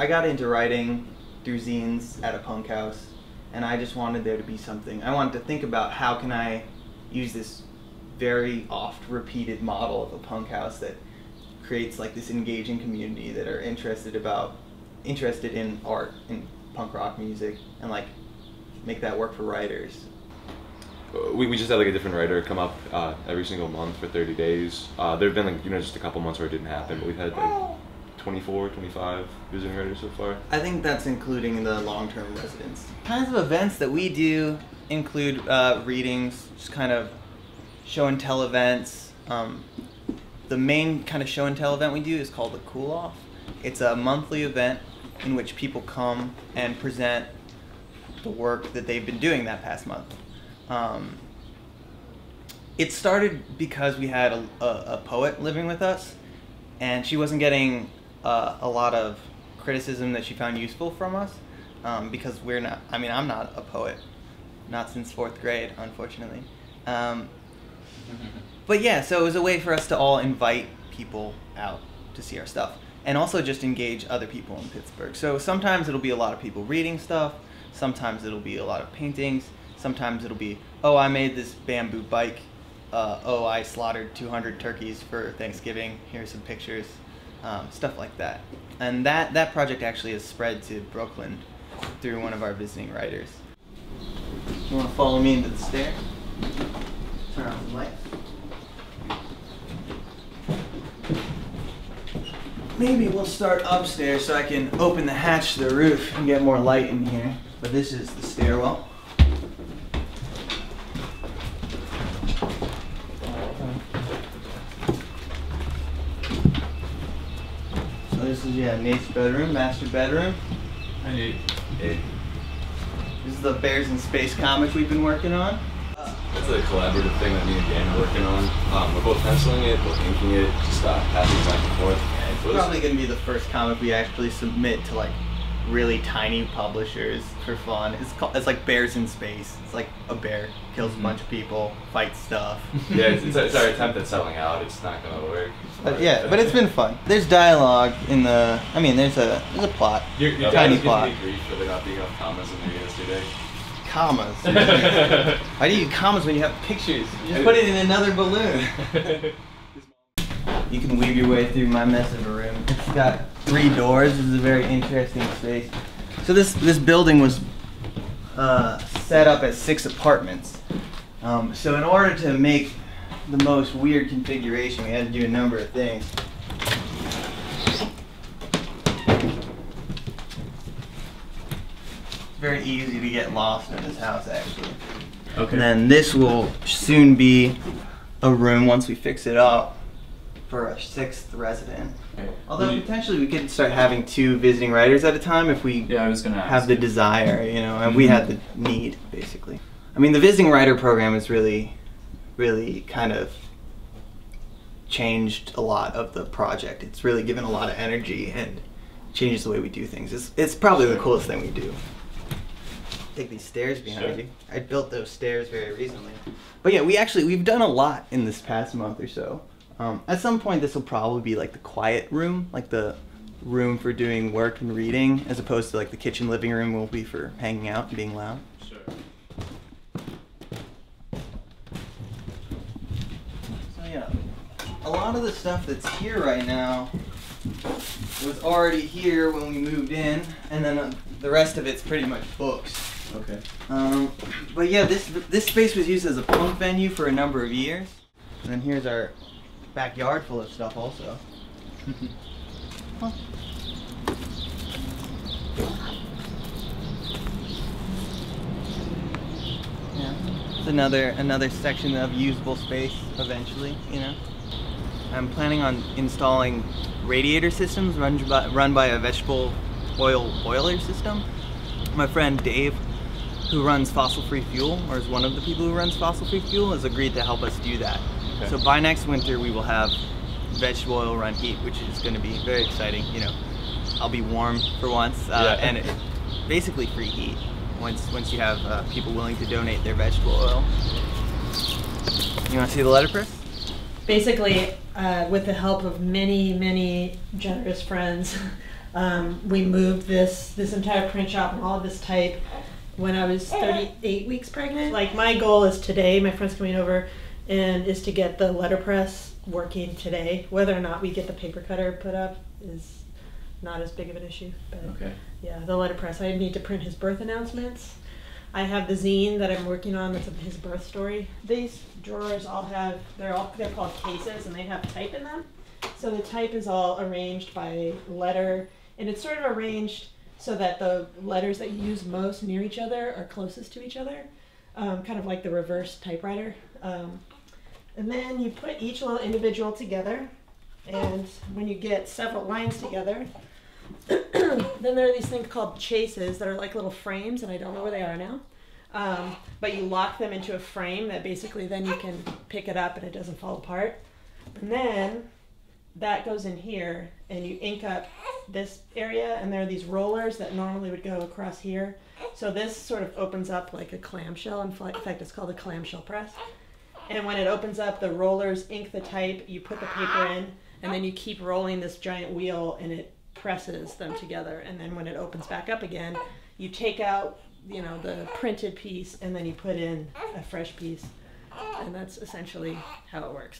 I got into writing through zines at a punk house, and I just wanted there to be something. I wanted to think about how can I use this very oft repeated model of a punk house that creates like this engaging community that are interested in art and punk rock music, and like make that work for writers. We just had like a different writer come up every single month for 30 days. There have been like, just a couple months where it didn't happen, but we've had like 24, 25 visiting writers so far. I think that's including the long-term residents. Kinds of events that we do include readings, just kind of show and tell events. The main kind of show and tell event we do is called the Cool Off. It's a monthly event in which people come and present the work that they've been doing that past month. It started because we had a poet living with us, and she wasn't getting a lot of criticism that she found useful from us, because we're not, I'm not a poet, not since 4th grade, unfortunately. But yeah, so it was a way for us to all invite people out to see our stuff, and also just engage other people in Pittsburgh. So sometimes it'll be a lot of people reading stuff, sometimes it'll be a lot of paintings, sometimes it'll be, oh, I made this bamboo bike, oh, I slaughtered 200 turkeys for Thanksgiving, here's some pictures, stuff like that. And that project actually has spread to Brooklyn through one of our visiting writers. You want to follow me into the stair? Turn off the lights. Maybe we'll start upstairs so I can open the hatch to the roof and get more light in here. But this is the stairwell. So this is, Nate's bedroom, master bedroom. Hi, Nate. Hey. This is the Bears in Space comic we've been working on. That's a collaborative thing that me and Dan are working on. We're both penciling it, both inking it, just passing it back and forth. It's probably going to be the first comic we actually submit to like really tiny publishers for fun. It's like Bears in Space. It's like a bear kills a bunch of people, fights stuff. Yeah, it's our attempt at selling out. It's not going to work. But yeah, but it's been fun. There's dialogue in the. There's a plot. Your tiny plot. Did you agree for there not being enough commas in there yesterday? Commas. Why do you use commas when you have pictures? You just put it in another balloon. You can weave your way through my mess of a room. It's got 3 doors. This is a very interesting space. So this building was set up as 6 apartments. So in order to make the most weird configuration, we had to do a number of things. Very easy to get lost in this house, actually. Okay. And then this will soon be a room once we fix it up for a 6th resident. Okay. Although potentially we could start having 2 visiting writers at a time if we have the desire, and we had the need, basically. The visiting writer program has really kind of changed a lot of the project. It's really given a lot of energy and changes the way we do things. It's probably the coolest thing we do. Take these stairs behind you. I built those stairs very recently. But yeah, we've done a lot in this past month or so. At some point this will probably be like the quiet room, like the room for doing work and reading, as opposed to like the kitchen living room will be for hanging out and being loud. Sure. So yeah, a lot of the stuff that's here right now was already here when we moved in, and then the rest of it's pretty much books. Okay. But yeah, this space was used as a punk venue for a number of years. And then here's our backyard full of stuff also. Huh. Yeah, it's another section of usable space eventually, I'm planning on installing radiator systems run by a vegetable oil boiler system. My friend Dave, who runs Fossil Free Fuel, or is one of the people who runs Fossil Free Fuel, has agreed to help us do that. Okay. So by next winter we will have vegetable oil run heat, which is going to be very exciting. I'll be warm for once, and it's basically free heat once you have people willing to donate their vegetable oil. You want to see the letterpress? Basically, with the help of many generous friends, We moved this entire print shop and all of this type when I was 38 weeks pregnant. Like, my goal is today, my friend's coming over, and is to get the letterpress working today. Whether or not we get the paper cutter put up is not as big of an issue. But Okay. yeah, the letterpress. I need to print his birth announcements. I have the zine that I'm working on that's his birth story. These drawers all have, they're called cases, and they have type in them. So the type is all arranged by letter, and it's sort of arranged so that the letters that you use most near each other are closest to each other, kind of like the reverse typewriter. And then you put each little individual together, and when you get several lines together, then there are these things called chases that are like little frames, and I don't know where they are now. But you lock them into a frame that basically then you can pick it up and it doesn't fall apart. And then that goes in here, and you ink up this area, and there are these rollers that normally would go across here. So this sort of opens up like a clamshell. In fact, it's called a clamshell press. And when it opens up, the rollers ink the type, you put the paper in, and then you keep rolling this giant wheel, and it presses them together. And then when it opens back up again, you take out, you know, the printed piece, and then you put in a fresh piece. And that's essentially how it works.